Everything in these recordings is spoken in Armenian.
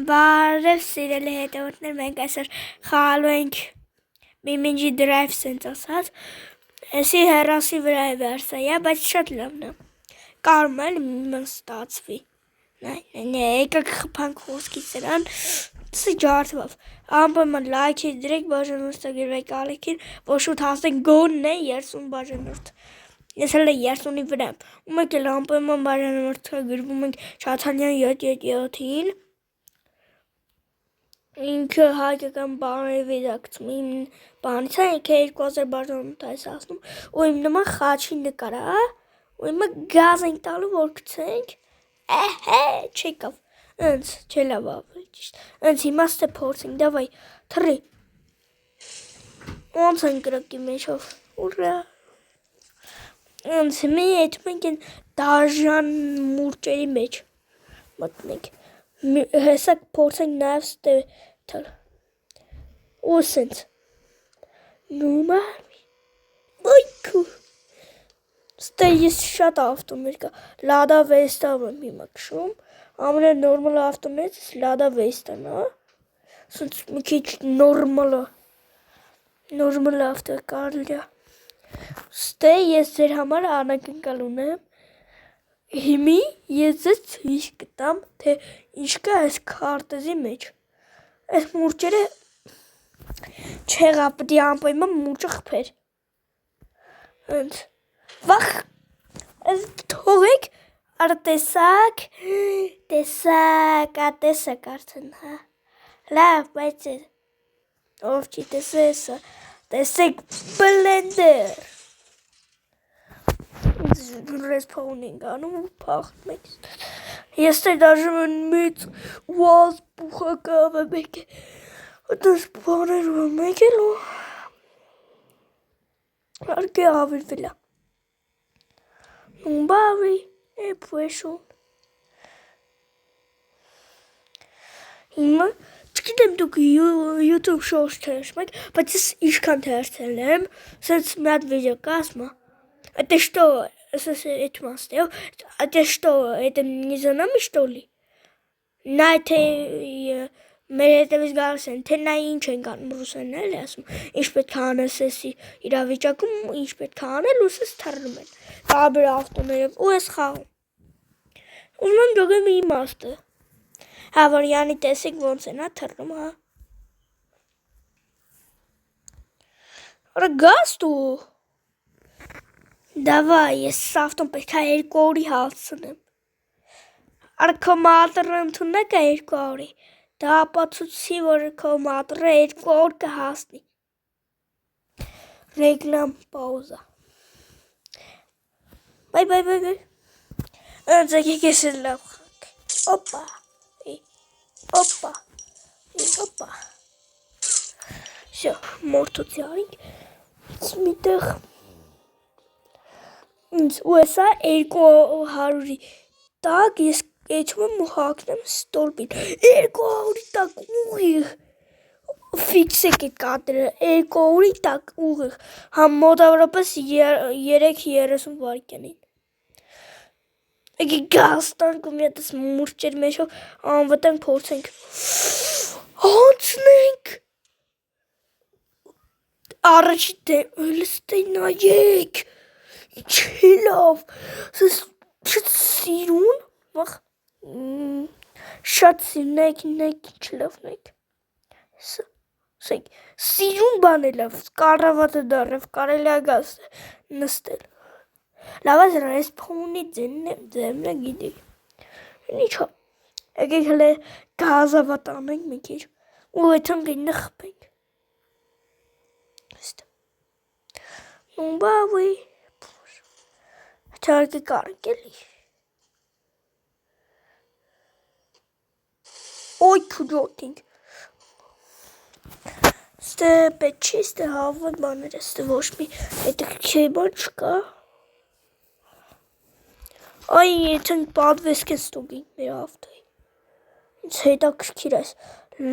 Բարև սիրելի հետևորդներ, մենք այսօր խաղալու ենք Mimigi Drive սենց ասած, էսի հեռասի վրա է վերսայա, բայց շատ լավն է, կարում էլ իմն ստացվի, եկա կխպանք խոսքի սրան, սի ջարդվավ, ամպոյման լայքի դրեք բաժանորդագիրվեք ալիքին, որ շուտ հասնենք գոնն է 30 բաժանորդ, ես հել է 30-ի վրա եմ, ու մեկ էլ ամպոյման բաժանորդագիրվում ենք Չաթանյան 7-7-ին, ինքը հայկական բաների դակցում իմ բանից է, ինքը 2000 բաժանորդ այս ասնում, ու իմ նման խաչի նկար է, ու իմը գազ ենք տալու, որ գցենք, չեկավ, ընց, չէ լավ ավելի ճիշտ, ընց հիմա ստե փորձենք, դավայ, թռի, ոնց են կրակի մեջով, ուրա, ընց մի եթում ենք են դաժան մուրճերի մեջ, մտնենք, հեսա փորձենք նաև ստե թալ, ու սենց, նումար, ոյքու, ստե ես շատ ավտոներ կա, լադա վեստավ եմ հիմա կշում, ամենը նորմալ ավտոներից լադա վեստան, սենց մի քիչ նորմալ ավտո կարելի է, ստե ես ձեր համար անակնկալ ունեմ, հիմի ես ձեզ ցույց կտամ, թե ինչ կա այս քարտեզի մեջ, այս մուրճերը չեղա պետք է անպայման մուրճը խփեր, ընց, վախ, այս թողեք, արա տեսակ, տեսակ արդեն, լավ, բայց ով չի տեսեսը, տեսեք բլենդեր, ռեսպաուն ենք անում ու պաղթում ենք, ես թե դաժմ մեծ ուազ բուխակավ է մեկ է, այդպես բաներով է մեկ էլ ու արկե ավիրվել է, նումբավի է պուեշուն, հիմա չգիտեմ դուք YouTube շորջ թերշում եք, բայց ես իշքան թերցել եմ, սենց մի հատ վիդեո կա ասմա, это что, это что, это не за нами что ли? Նա թե մեր հետևից գալիս են, թե նա ինչ են կանում ռուսերեն էլ ասում, ինչ պետք է անես էսի իրավիճակում, ինչ պետք է անել, ու սես թռնում են, տարբեր ավտոներով, ու ես խաղում, ուզում եմ դոգեմ իմաստը, որ յանի տեսեք ոնց են թռնում, Արա գաս դու, դավայ, ես ավտոն պետք է 200-ի հասցնեմ, Արա քո մատռը ընդունեք է 200-ի, դա ապացուցի, որ քո մատռը 200 կհասնի, ռեգլամ պաուզա, բայ, ընց եկեք ես էլ լավ խանք, օպա, շո, մորդոցի արինք, միտեղ, ու էսա 200-ի տակ ես եթում եմ ու հակնեմ ստորպին, 200-ի տակ ուղիղ, ֆիքսեք է կադրը, 200-ի տակ ուղիղ, համ մոտավորապես 3-30 վարկյանին, եկի գազ տանք ու մի հատ ես մուրճեր մեջով անվտանգ փորձենք, անցնենք, առաջի դեմը նայեք, չի լավ, շատ սիրուն, շատ սիրուն, նայք ինչ լավն եք, սիրուն բան է լավ, կառավատը դարև, կարելի ագաս նստել, լավ ես ռեսպաունի ձեմն է գիտի, ինչա, եկեք հլե գազավատ անենք մի քիչ, ու եթան գինը խպենք, նումբավի, չարկի կարնք էլի, ոյ քուջոտինք, ստե պետ չի, ստե հավատ բաներ է, ստե ոչ մի հետաքրքիր բան չկա, այ եթան պատվեսք են ստուգինք մեր ավտոյի, ինձ հետաքրքիր այս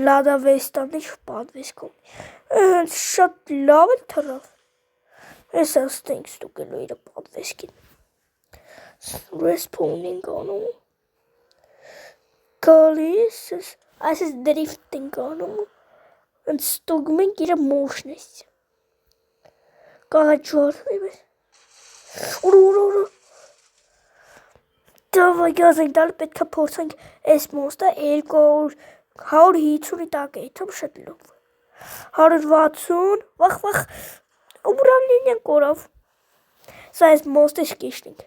լադա վեստանի պատվեսքում, շատ լավ է թռավ, ես աստենք ստուգելու իր պատվեսքին, ռեսպոուն ենք անում, գալիս, այս դրիֆտ ենք անում, ստուգում ենք իր մոշնեսը, կաղաչորվի մեզ, ուր, դավայ գազ ենք տալի, պետք է փորձենք այս մոստը 150-ի տակ է, իթում շատ լով, 160, վախ, ուրանին են կորավ, սա այս մոստը շկիշնինք,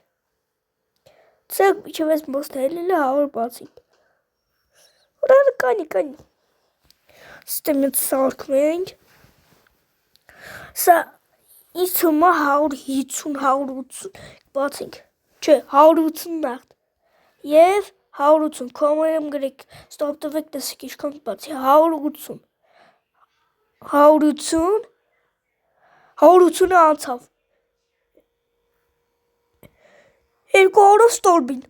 ծեղ միջև այս մոստը հելիլ է 100 բացինք, Ուրանը կանի, ստեմից սարքում ենք, սա ինձ թվում է 150-180 բացինք, չէ 180 նախտ, և 180, կոմերում գրեք, ստոպ տվեք տեսեք իշքան բացի, 180-ը անցավ, 200-ը ստորբին,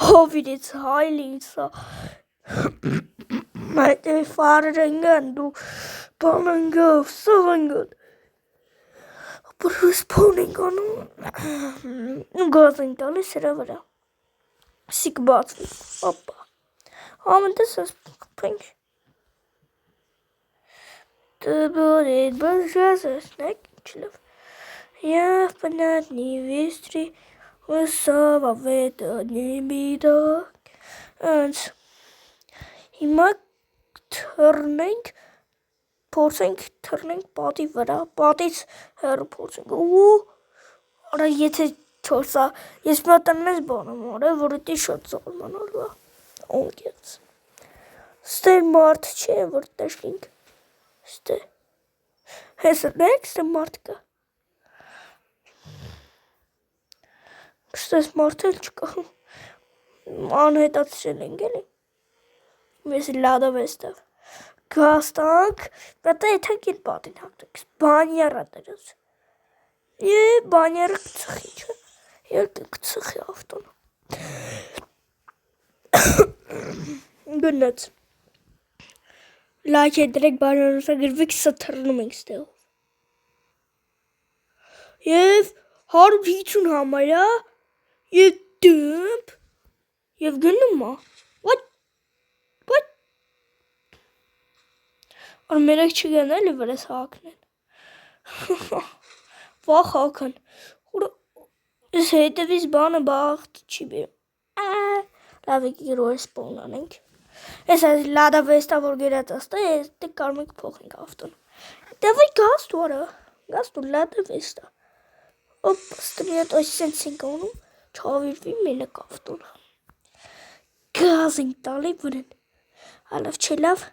հովիրեց հայլին սա, մայտեվի վարր ընգան, դու բան ընգավ, սաղ ընգան, բրուս պոն ենք անում, գազ ենք տալի սրա վրա, սիք բացվի, ապա, ամենտես ես կպենք, դբորիտ բրժազ ասնեք, չլավ, և պնատնի վիստրի, Высово в это небо, հիմա թռնենք, փորձենք թռնենք պատի վրա, պատից հեռու փորձենք, արա եթե չորսա, ես մի հատ անես բան եմ արել, որ էտի շատ զարմանալու է, ոնքեց, ստեր մարդ չէ, որ տաշինք, ստե, հեսրնեք, ստե մարդ կա, Ստես մարդել չկա, անհետացրել ենք էլի, ես լադով եստավ, գաստանք, պետա եթանք իր պատին հաղթենք, բանյարա դրած, բանյարը կծխի չէ, երկը կծխի ավտոն, գնաց, լայք է դրեք բանյարուսա գրվեք սա թռնում ենք ստեղով, և 150 համարյա, և դմպ, և գնում է, what, որ մերեք չգան էլի վրես հակնեն, վախ հական, ես հետևից բանը բաղթ չի բերում, լավ եք իրո ես պոն անենք, ես այս լադա վեստա որ գերատաստա, ես դե կարում եք փոխենք ավտոն, դավայ գազ դու արա, գազ դու լադա վեստա, ստը մի հատ այս սենց ենք անում, չավիրվի մենակ ավտոն, գազ ենք տալի վրեն, հալավ չելավ,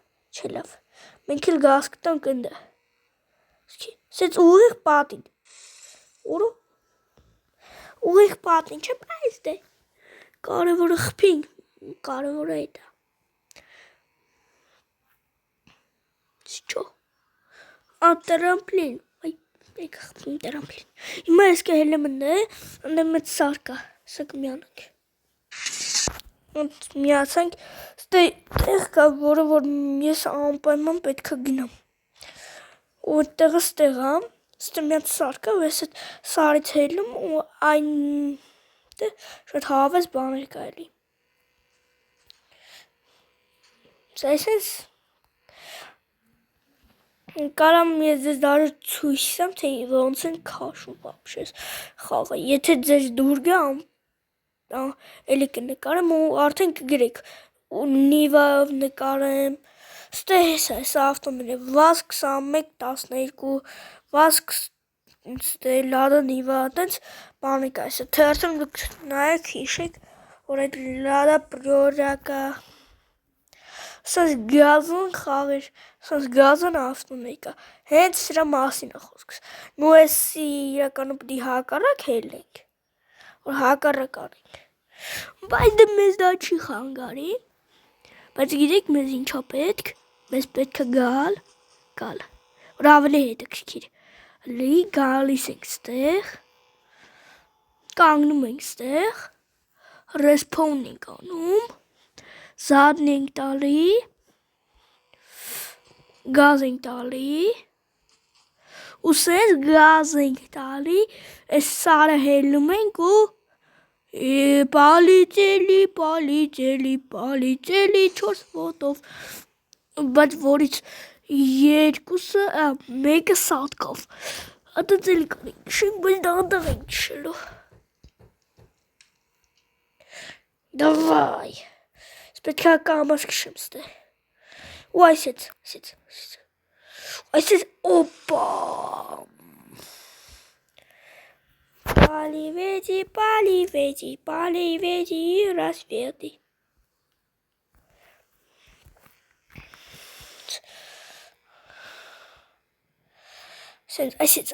մենք էլ գազ կտանք ընդը, սենց ուղիղ պատին, ուղիղ պատին չեմ այս դե, կարևորը խպինք, կարևորը էտա, չո, տրամպլին, մեկ խպին տրամպլին, հիմա ես կհել եմ ընդ մեծ սարկա, սա կմյանանք, միացանք, ստե տեղ կա, որը որ ես անպայման պետք է գնամ, ու տեղը ստեղամ, ստե միած սարկա, ու ես այդ սարից հելում, ու այն շատ հավես բաներ կա էլի, սա այսենց, կարամ ես ձեզ դարը ցույցեմ, թե ոնց են քաշում վապշես խաղը, եթե ձեզ դուր գա, էլի կնկարեմ ու արդեն կգրեք, ու նիվայով նկարեմ, ստե հեսա, հեսա ավտոներ է, վազ 21-12, վազ ստե լադա նիվա, տենց բանիկ այսը, թերթում դուք նայեք, հիշեք, որ այդ լադա պրյորակա, սաս գազն խաղեր, սաս գազն ավտոն եկա, հենց սրա մասին է խոսքս, նու էսի իրականում պդի հակարակ հելենք, որ հակարակ անենք, բայց դե մեզ դա չի խանգարի, բայց գիտեք մեզ ինչա պետք, մեզ պետք է գալ, որ ավելի հետաքրքիր, գալիս ենք ստեղ, կանգնում ենք ստեղ, ռեսպոուն ենք անում, զադն ենք տալի, գազ ենք տալի, ու սենց գազ ենք տալի, այս սարը հելնում ենք ու Պալիծելի 4 ոտով, բայց որից մեկը սատկավ, ատածելի կան նշենք, բայց դանդաղ ենք նշելու, դավայ, պետք է կամաս քշեմ ստե, ու այսեց, օպա, Պալիվեջի, ռասվերդի, այսեց,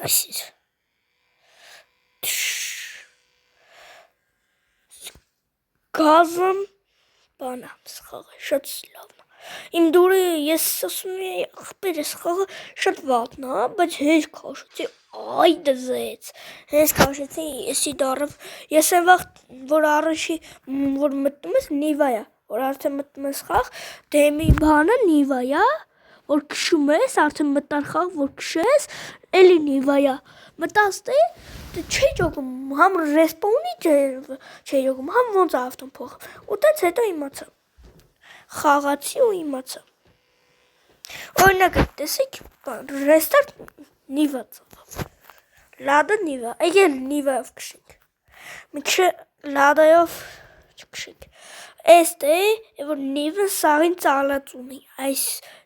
գազն բանա, սխաղը, շատ լավն է, իմ դուրը ես ասում եմ, ախպերս խաղը շատ վատն է, բայց հենց քաշեցի, այ դզեց, հենց քաշեցի, ես եմ վաղ, որ առաջի, որ մտնում ես նիվա է, որ արդեն մտնում ես խաղ, դեմի բանը նիվա է, որ քշում ես, արդեն մտար խաղ, որ քշես, էլի նիվա է, մտած դե չի ճոգում, համ ռեսպոնի չի ճոգում, համ ոնց ավտոն փոխ, ու տենց հետո իմացա, խաղացի ու իմացա, օրինակ տեսեք, ռեստարտ նիվա ծավավ, լադը նիվա, եկել նիվայով քշենք, մի քշը լադայով չքշենք, էստե որ նիվը սաղին ծալած ունի, այս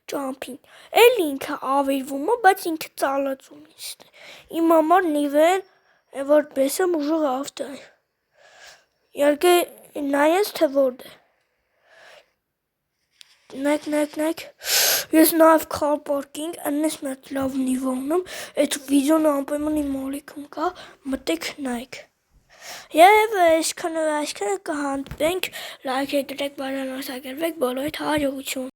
ճամփին, էլ ինքը ավիրվում է, բայց ինքը ծալած ունի, իմ համար նիվեն, որ բեսեմ ուժող ավտո է, իհարկե նայես թե որդ է, նայք, ես նաև car parking, աննես մեծ լավ նիվա ունեմ, այդ վիդեոն անպայման իմ ալիքում կա, մտեք նայք, և այսքանը կհանդիպենք, լայք դրեք, բարեգործեք, բոլորիդ հաջողություն։